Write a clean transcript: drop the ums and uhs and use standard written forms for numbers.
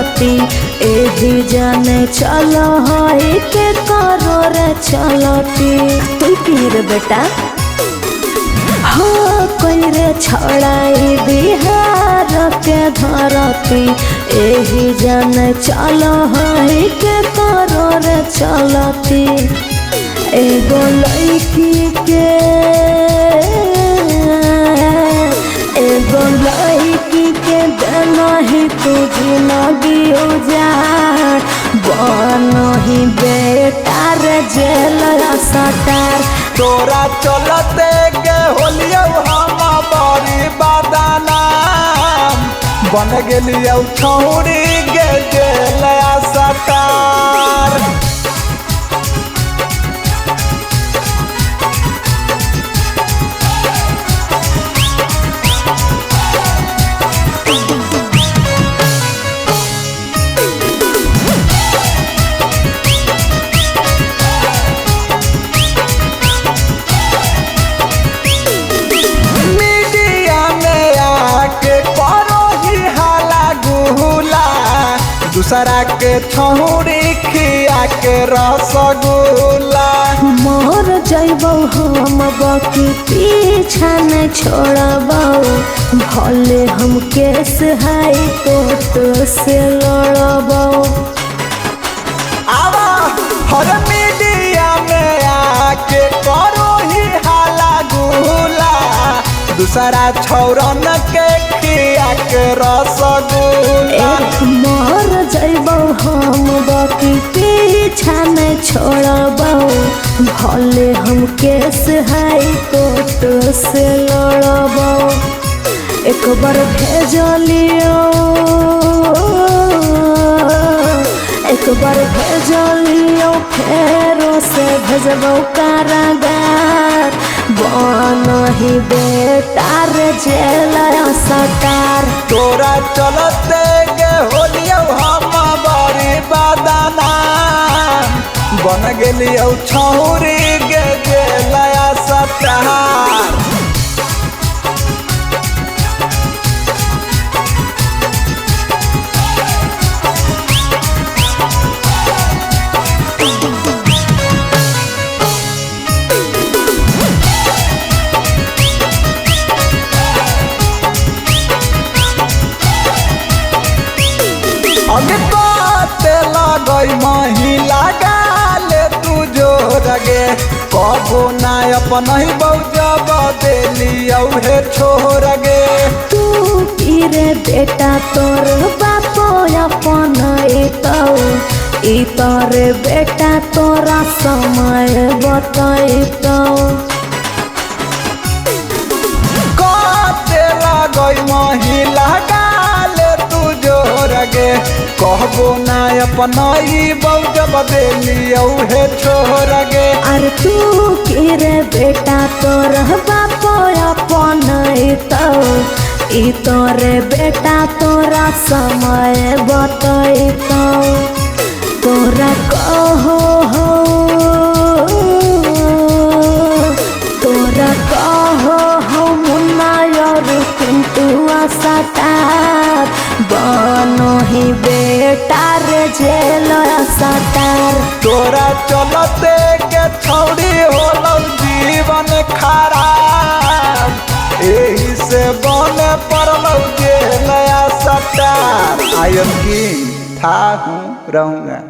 चलती एही जाने चल है के करो रे चलती तू पीर बेटा हो कोई रे छड़ाई बिहार के धरती एही जाने चल है के करो रे चलती एगो लड़की के देना ही तू जिंदगी उजाड़ बनही बेटा रे जेल सटार तोरा चलते के होलियो हम बड़ी बदनाम बन गेलियो छौरी गे जेल सटार दूसरा के छौरी खिया के रसगुल्ला मोर जइबौ हम बाकी पीछा न छोड़बौ भले हम केस हाई कोर्ट से लड़बौ आवा हर मीडिया में आके करो ही हाला गुला दूसरा छौरन के खिया के रसगुल्ला मोर जइबौ हम बाकी पीछा न छोड़बौ भले हम केस हाई कोर्ट से लड़बौ एक बार भेजलियो फेरो से भेजबौ कारागार बनही बेटा रे जेल सटार तोरा चलते के होलियो हम बड़ी बदनाम बन गेलियो छौरी गे जेल सटार अगे बाते लगई महिला गाले तू जोर गे कबो ना अपन ही बौजब देलियो हे छोर गे तू पीरे बेटा तोर बापो अपन तोरे बेटा तोरा समय बतैतौ काते लगई महिला गाले तू जोर गे कहबो ना अपन ही बौजब देलियो हे छोर गे अरे तू पीरे बेटा तोर बापो अपन तोरे बेटा तोरा समय बतैतौ तोरा कहो हो मुन्ना और किंतु सटार बनही बेटा रे जेल सटार तोरा चलते के छौरी होलो जीवन खराब एही से बने पड़लो जेल सटार आई एम किंग था हूँ रहूँगा।